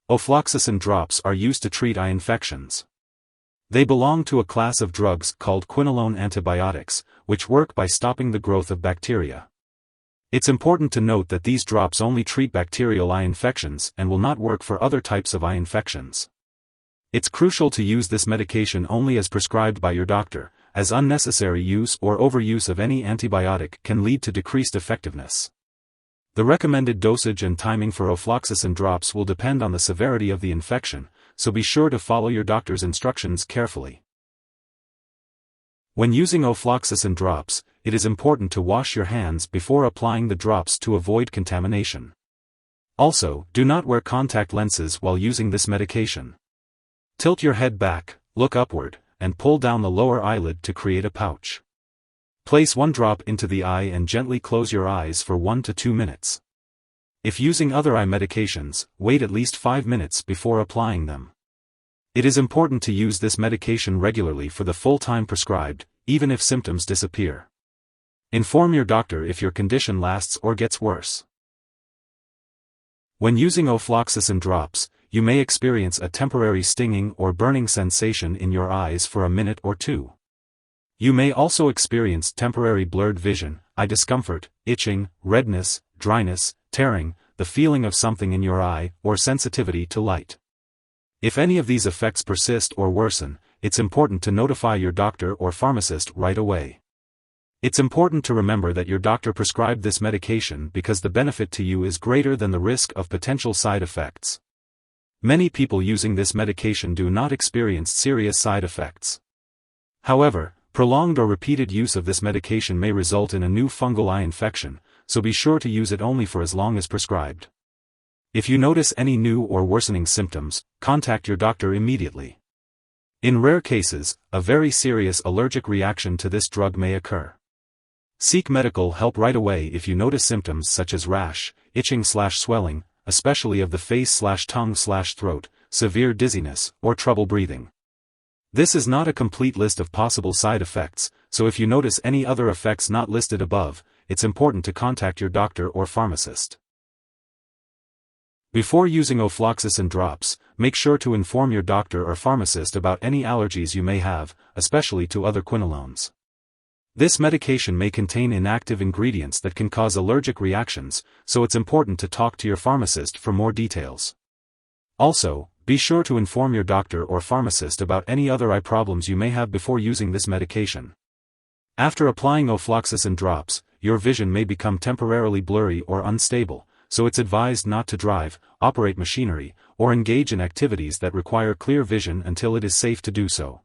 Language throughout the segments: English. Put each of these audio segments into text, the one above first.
Ofloxacin drops are used to treat eye infections. They belong to a class of drugs called quinolone antibiotics, which work by stopping the growth of bacteria. It's important to note that these drops only treat bacterial eye infections and will not work for other types of eye infections. It's crucial to use this medication only as prescribed by your doctor, as unnecessary use or overuse of any antibiotic can lead to decreased effectiveness. The recommended dosage and timing for ofloxacin drops will depend on the severity of the infection, so be sure to follow your doctor's instructions carefully. When using ofloxacin drops, it is important to wash your hands before applying the drops to avoid contamination. Also, do not wear contact lenses while using this medication. Tilt your head back, look upward, and pull down the lower eyelid to create a pouch. Place one drop into the eye and gently close your eyes for 1 to 2 minutes. If using other eye medications, wait at least 5 minutes before applying them. It is important to use this medication regularly for the full time prescribed, even if symptoms disappear. Inform your doctor if your condition lasts or gets worse. When using ofloxacin drops, you may experience a temporary stinging or burning sensation in your eyes for a minute or two. You may also experience temporary blurred vision, eye discomfort, itching, redness, dryness, tearing, the feeling of something in your eye, or sensitivity to light. If any of these effects persist or worsen, it's important to notify your doctor or pharmacist right away. It's important to remember that your doctor prescribed this medication because the benefit to you is greater than the risk of potential side effects. Many people using this medication do not experience serious side effects. However, prolonged or repeated use of this medication may result in a new fungal eye infection, so be sure to use it only for as long as prescribed. If you notice any new or worsening symptoms, contact your doctor immediately. In rare cases, a very serious allergic reaction to this drug may occur. Seek medical help right away if you notice symptoms such as rash, itching/swelling, especially of the face/tongue/throat, severe dizziness, or trouble breathing. This is not a complete list of possible side effects, so if you notice any other effects not listed above, it's important to contact your doctor or pharmacist. Before using ofloxacin drops, make sure to inform your doctor or pharmacist about any allergies you may have, especially to other quinolones. This medication may contain inactive ingredients that can cause allergic reactions, so it's important to talk to your pharmacist for more details. Also, be sure to inform your doctor or pharmacist about any other eye problems you may have before using this medication. After applying ofloxacin drops, your vision may become temporarily blurry or unstable, so it's advised not to drive, operate machinery, or engage in activities that require clear vision until it is safe to do so.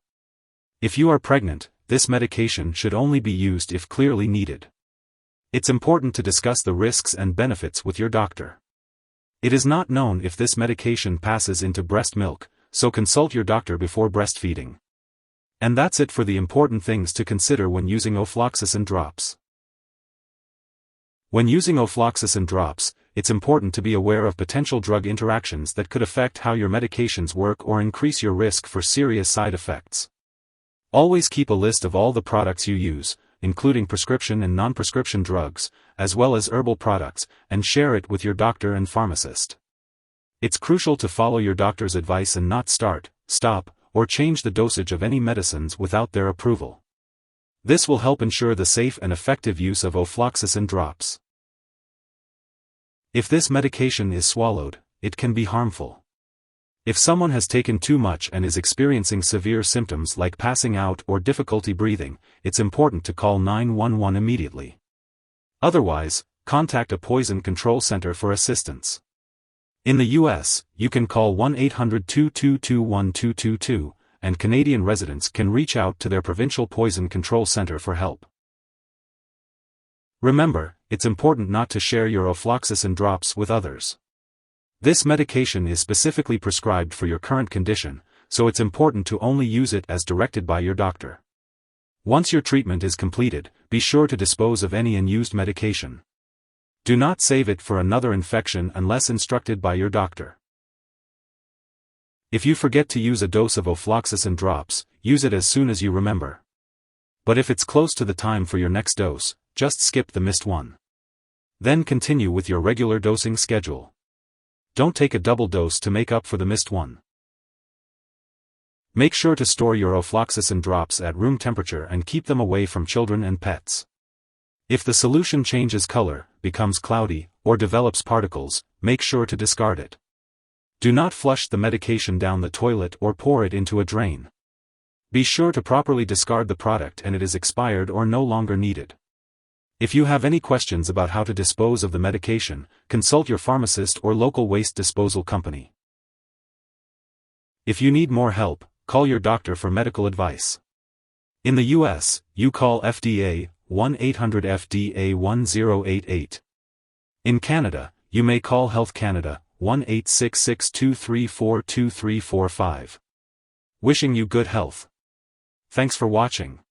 If you are pregnant, this medication should only be used if clearly needed. It's important to discuss the risks and benefits with your doctor. It is not known if this medication passes into breast milk, so consult your doctor before breastfeeding. And that's it for the important things to consider when using ofloxacin drops. When using ofloxacin drops, it's important to be aware of potential drug interactions that could affect how your medications work or increase your risk for serious side effects. Always keep a list of all the products you use, including prescription and non-prescription drugs, as well as herbal products, and share it with your doctor and pharmacist. It's crucial to follow your doctor's advice and not start, stop, or change the dosage of any medicines without their approval. This will help ensure the safe and effective use of ofloxacin drops. If this medication is swallowed, it can be harmful. If someone has taken too much and is experiencing severe symptoms like passing out or difficulty breathing, it's important to call 911 immediately. Otherwise, contact a poison control center for assistance. In the US, you can call 1-800-222-1222, and Canadian residents can reach out to their provincial poison control center for help. Remember, it's important not to share your ofloxacin drops with others. This medication is specifically prescribed for your current condition, so it's important to only use it as directed by your doctor. Once your treatment is completed, be sure to dispose of any unused medication. Do not save it for another infection unless instructed by your doctor. If you forget to use a dose of ofloxacin drops, use it as soon as you remember. But if it's close to the time for your next dose, just skip the missed one. Then continue with your regular dosing schedule. Don't take a double dose to make up for the missed one. Make sure to store your ofloxacin drops at room temperature and keep them away from children and pets. If the solution changes color, becomes cloudy, or develops particles, make sure to discard it. Do not flush the medication down the toilet or pour it into a drain. Be sure to properly discard the product and it is expired or no longer needed. If you have any questions about how to dispose of the medication, consult your pharmacist or local waste disposal company. If you need more help, call your doctor for medical advice. In the US, you call FDA, 1-800-FDA-1088. In Canada, you may call Health Canada, 1-866-234-2345. Wishing you good health. Thanks for watching.